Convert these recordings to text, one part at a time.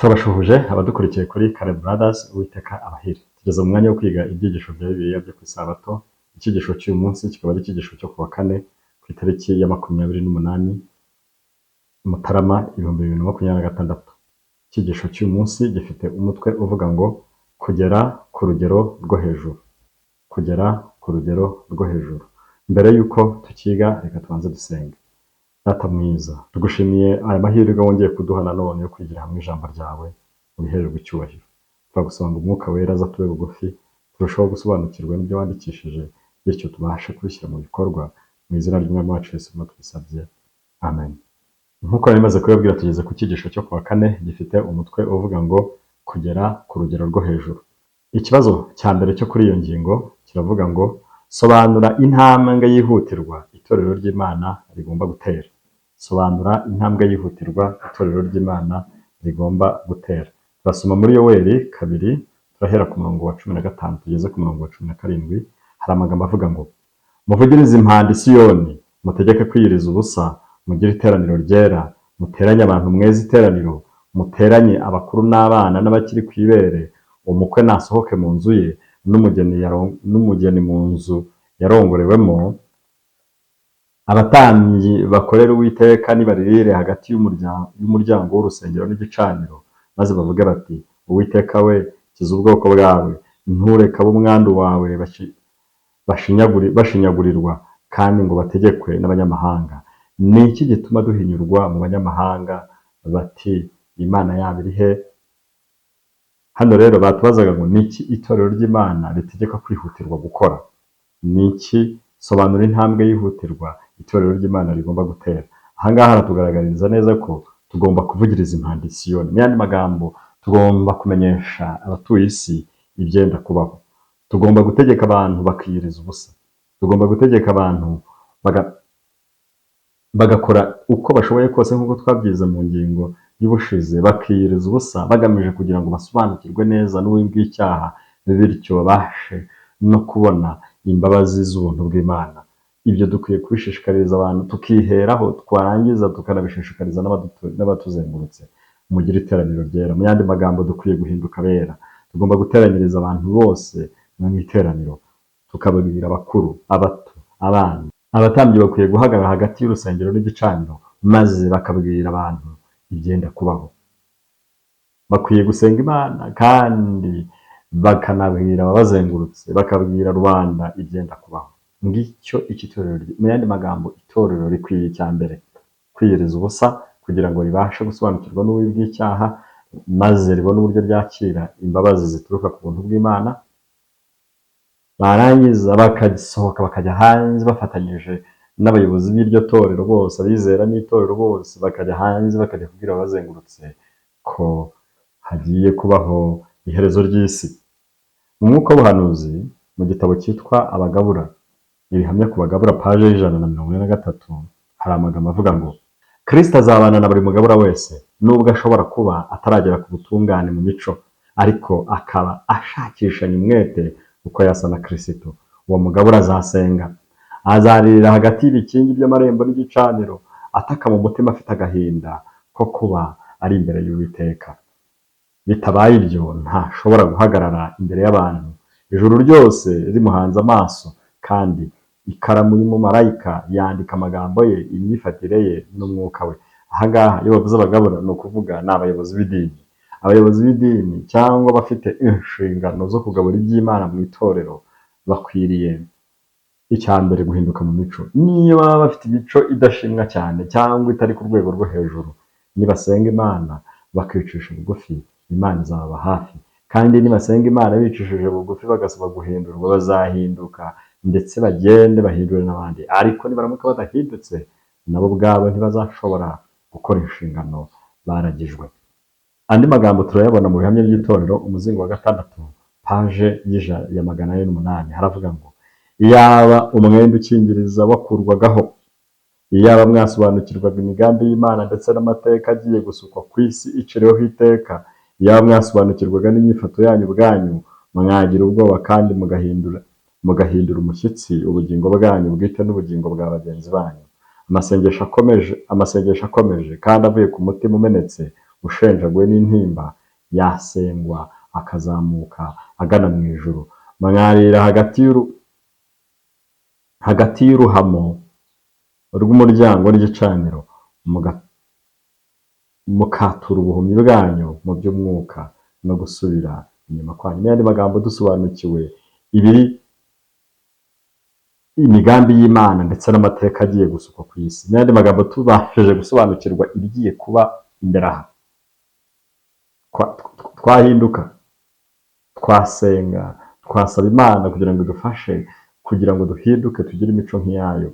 Turabashuhuje abadukurikiye kuri Kare Brothers. Uwiteka abahire. Tugeze mu mwanya wo kwiga ibyigisho bya Bibiliya byo ku Isabato. Icyigisho cy'uyu munsi kikaba ari icyigisho cyo kuwa kane ku itariki ya 28 Mutarama 2026. Icyigisho cy'uyu munsi gifite umutwe uvuga ngo kugera ku rugero rwo hejuru. Kugera ku rugero rwo hejuru. Mbere y'uko tukiga, reka tubanze dusenge. Data mwiza, tugushimiye aya mahirwe wongeye kuduha nanone yo kwigira hamwe ijambo ryawe mu bihererwa icyubahiro. Turagusaba ngo umwuka wera aza tube bugufi, turushaho gusobanukirwa n'ibyo wandikishije, bityo tubashe kubishyira mu bikorwa. Mu izina ry'Umwami wacu Yesu tubisabye, amen. Nk'uko nari maze kubibabwira, tugeze ku cyigisho cyo kuwa kane gifite umutwe uvuga ngo kugera ku rugero rwo hejuru. Ikibazo cya mbere cyo kuri iyo ngingo kiravuga ngo sobanura intambwe yihutirwa itorero ry'Imana rigomba gutera. Sobanura intambwe yihutirwa itorero ry'Imana rigomba gutera. Turasoma muri Yoweli 2, turahera ku murongo wa 15 tugeze ku murongo wa 17. Hari amagambo avuga ngo muvugirize impanda i Siyoni, mutegeke kwiyiriza ubusa, mugire iteraniro ryera, muteranye abantu mweze iteraniro, muteranye abakuru n'abana n'abakiri ku ibere. Umukwe nasohoke mu nzu ye, n'umugeni mu nzu yarongorewemo. Abatambyi bakorera Uwiteka nibaririre hagati y'umuryango w'urusengero n'igicaniro, maze bavuge bati Uwiteka we, kiza ubwoko bwawe, ntureke ab'umwandu wawe bashinyagurirwa, kandi ngo bategekwe n'abanyamahanga. Ni iki gituma duhinyurwa mu banyamahanga bati Imana yabo iri he? Hano rero batubazaga ngo niki itorero ry'Imana ritegeka kwihutirwa gukora. Niki? Sobanura intambwe yihutirwa itorero ry'Imana rigomba gutera. Ahangaha haratugaragariza neza ko tugomba kuvugiriza impanda i Siyoni. Mu yandi magambo, tugomba kumenyesha abatuye isi ibyenda kubaho. Tugomba gutegeka abantu bakiyiriza ubusa. Tugomba gutegeka abantu bagakora uko bashoboye kose, nk'uko twabyize mu ngingo y'ubushize, bakiyiriza ubusa bagamije kugira ngo basobanukirwe neza n'ububi bw'icyaha, bityo babashe no kubona imbabazi z'ubuntu bw'Imana. Ibyo dukwiye kubishishikariza abantu, tukiheraho, twarangiza tukanabishishikariza n'abatuzengurutse. Mugire iteraniro ryera. Mu yandi magambo, dukwiye guhinduka abera. Tugomba guteranyiriza abantu bose mu iteraniro, tukababwira abakuru, abato, abana. Abatambyi bakwiye guhagarara hagati y'urusengero n'igicaniro, maze bakabwira abantu ibyenda kubaho. Bakwiye gusenga Imana kandi bakanabwira ababazengurutse, bakabwira rubanda ibyenda kubaho. Ngicyo iki torero. Mu yandi magambo, itorero rikwiye icya mbere kwiyiriza ubusa kugira ngo ribashe gusobanukirwa n'ububi bw'icyaha, maze ribone uburyo ryakira imbabazi zituruka ku buntu bw'Imana. Barangiza bakasohoka bakajya hanze bafatanyije n'abayobozi b'iryo torero bose, abizera n'itorero bose, bakajya hanze bakajya kubwira abazengurutse ko hagiye kubaho iherezo ry'isi. Mu mwuka w'ubuhanuzi, mu gitabo cyitwa Abagabura, ibihamya ku bagabura, paje y'143, hari amagambo avuga ngo Kristo azabana na buri mugabura wese, nubwo ashobora kuba ataragera ku butungane mu mico, ariko akaba ashakishanya umwete uko yasa na Kristo. Uwo mugabura azasenga, azaririra hagati y'ibikingi by'amarembo n'igicaniro, ataka mu mutima afite agahinda ko kuba ari imbere y'Uwiteka. Bitabaye ibyo, ntashobora guhagarara imbere y'abantu, ijuru ryose rimuhanze amaso, kandi ikaramu y'umumarayika yandika amagambo ye, imyifatire ye n'umwuka we. Ahangaha iyo bavuze abagabura, ni ukuvuga ni abayobozi b'idini. Abayobozi b'idini cyangwa bafite inshingano zo kugabura iby'Imana mu itorero bakwiriye icya mbere guhinduka mu mico. Niyo baba bafite imico idashimwa cyane cyangwa itari ku rwego rwo hejuru, nibasenga Imana bakicisha bugufi, Imana izababa hafi. Kandi nibasenga Imana bicishije bugufi bagasaba guhindurwa, bazahinduka ndetse bagende bahindure n'abandi. Ariko nibaramuka badahindutse, nabo ubwabo ntibazashobora gukora inshingano baragijwe. Andi magambo turayabona mu bihamya by'itorero, umuzingo wa 6, paje ya 108. Haravuga ngo iyaba umwenda ukingiriza wakurwagaho, iyaba mwasobanukirwaga imigambi y'Imana ndetse n'amateka agiye gusukwa ku isi iciriweho iteka, iyaba mwasobanukirwaga n'imyifato yanyu ubwanyu, mwagira ubwoba kandi mugahindura umushyitsi ubugingo bwanyu bwite n'ubugingo bwa bagenzi banyu. Amasengesho akomeje kandi avuye ku mutima umenetse, ushenjaguwe n'intimba yasengwa akazamuka agana mu ijuru. Mwarira hagati y'uruhamo rw'umuryango w'igicaniro, mukatura ubuhumyi bwanyu mu by'umwuka no gusubira inyuma kwanyu. N'ayandi magambo, dusobanukiwe ibiri imigambi y'Imana ndetse n'amateka agiye gusukwa ku isi. N'ayandi magambo, tubashije gusobanukirwa ibigiye kuba imbere aha, twahinduka, twasenga, twasaba Imana kugira ngo idufashe kugira ngo duhinduke tugire imico nk'iyayo.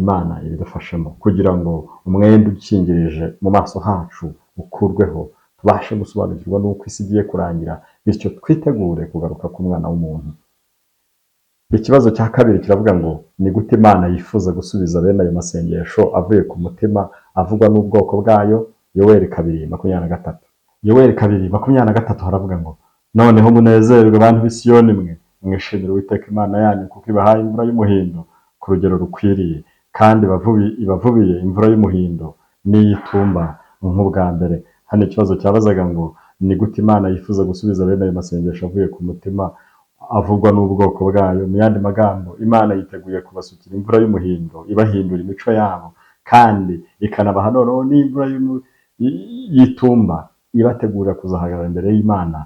Imana ibidufashemo kugira ngo umwenda ukingirije mu maso hacu ukurweho, tubashe gusobanukirwa n'uko isi igiye kurangira, bityo twitegure kugaruka k'Umwana w'umuntu. Ikibazo cya kabiri kiravuga ngo ni gute Imana yifuza gusubiza bene ayo masengesho avuye ku mutima avugwa n'ubwoko bwayo. Yoweri 2:23. Yoweri 2:23 haravuga ngo noneho munezerwe bantu b'i Siyoni mwe, mwishimire Uwiteka Imana yanyu kuko ibahaye imvura y'umuhindo ku rugero rukwiriye, kandi ibavubiye imvura y'umuhindo n'iy'itumba nk'ubwa mbere. Hano ikibazo cyabazaga ngo ni gute Imana yifuza gusubiza bene ayo masengesho avuye ku mutima avugwa n'ubwoko bwayo. Mu yandi magambo, Imana yiteguye kubasukira imvura y'umuhindo ibahindura imico yabo, kandi ikanabaha noneho n'imvura y'itumba ibategurira kuzahagarara imbere y'Imana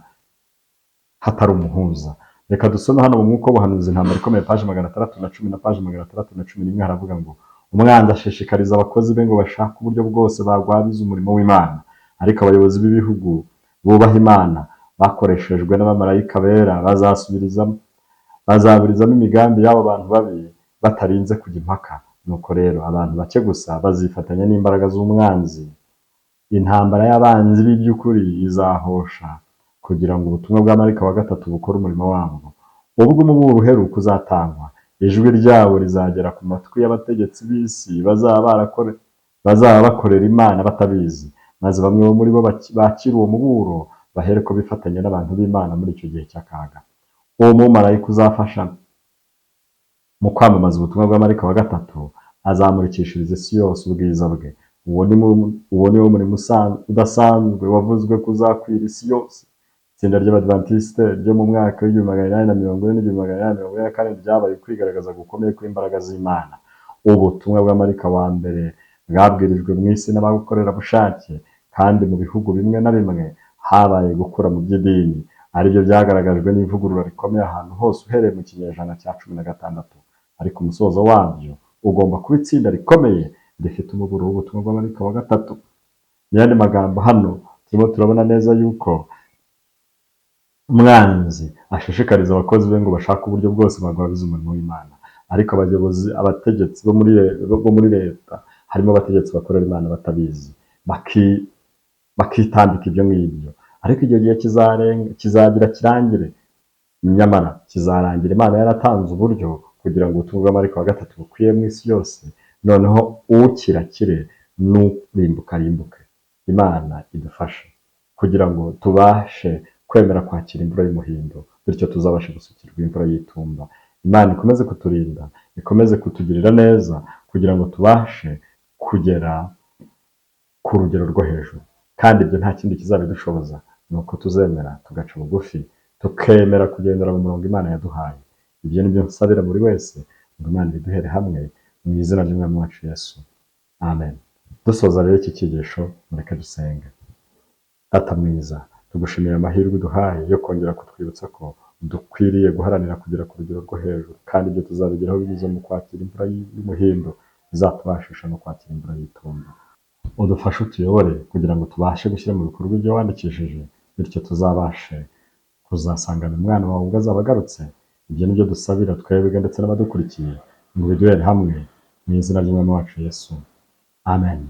hatari umuhuza. Reka dusome hano mu mwuka w'ubuhanuzi, intambara ikomeye, paji 610 na paji 611. Haravuga ngo umwanzi ashishikariza abakozi be ngo bashake uburyo bwose bagwabiza umurimo w'Imana, ariko abayobozi b'ibihugu bubaha Imana bakoreshejwe n'abamarayika bera bazaburizamo imigambi y'abo bantu babi batarinze kujya impaka. Nuko rero abantu bake gusa bazifatanya n'imbaraga z'umwanzi. Intambara y'abanzi b'iby'ukuri izahosha kugira ngo ubutumwa bwa marayika wa gatatu bukore umurimo wabwo. Ubwo umuburo uheruka uzatangwa, ijwi ryabo rizagera ku matwi y'abategetsi b'isi bazaba bakorera Imana batabizi, maze bamwe bo muri bo bakira uwo muburo bahereko bifatanya n'abantu b'Imana muri icyo gihe cy'akaga. Uwo mumarayika uzafasha mu kwamamaza ubutumwa bwa marayika wa gatatu azamurikishiriza isi yose ubwiza bwe. Uwo ni wo murimo udasanzwe wavuzwe kuzakwira isi yose. Itsinda ry'Abadventiste ryo mu mwaka w'1840 n'1844 ryabaye kwigaragaza gukomeye kw'imbaraga z'Imana. Ubutumwa bwa marayika wa mbere bwabwirijwe mu isi n'abakorerabushake, kandi mu bihugu bimwe na bimwe habaye gukura mu by'idini, aribyo byagaragajwe n'ivugurura rikomeye ahantu hose uhereye mu kinyejana cya 16. Ariko umusozo wabyo ugomba kuba itsinda rikomeye rifite umuburo w'ubutumwa bwa marayika wa gatatu. Mu yandi magambo, hano turimo turabona neza yuko umwanzi ashishikariza abakozi be ngo bashake uburyo bwose bagwabiza umurimo w'Imana, ariko abategetsi bo muri leta, harimo abategetsi bakorera Imana batabizi, bakitambika ibyo ngibyo. Ariko icyo gihe kizagira kirangire, nyamara kizarangira Imana yaratanze uburyo kugira ngo ubutumwa bwa marayika wa gatatu bukwiye mu isi yose, noneho ukirakire n'urimbuka arimbuke. Imana idufashe kugira ngo tubashe kwemera kwakira imvura y'umuhindo, bityo tuzabashe gusukirwa imvura y'itumba. Imana ikomeze kuturinda, ikomeze kutugirira neza kugira ngo tubashe kugera ku rugero rwo hejuru. Kandi ibyo nta kindi kizabidushoboza, ni uko tuzemera tugaca bugufi, tukemera kugendera mu murongo Imana yaduhaye. Ibyo ni byo nsabira buri wese ngo Imana ibiduhere hamwe mu izina ry'Umwami wacu Yesu. Amen. Dusoza rero iki cyigisho, mureke dusenge. Data mwiza, tugushimira amahirwe uduhaye yo kongera kutwibutsa ko dukwiriye guharanira kugera ku rugero rwo hejuru, kandi ibyo tuzabigeraho binyuze mu kwakira imvura y'umuhindo izatubashisha no kwakira imvura y'itumba. Udufashe utuyobore kugira ngo tubashe gushyira mu bikorwa ibyo wandikishije, bityo tuzabashe kuzasangana Umwana wawe ubwo azaba agarutse. Ibyo ni byo dusabira twebwe ndetse n'abadukurikiye, ngo biduhere hamwe mu izina ry'Umwami wacu Yesu. Amen.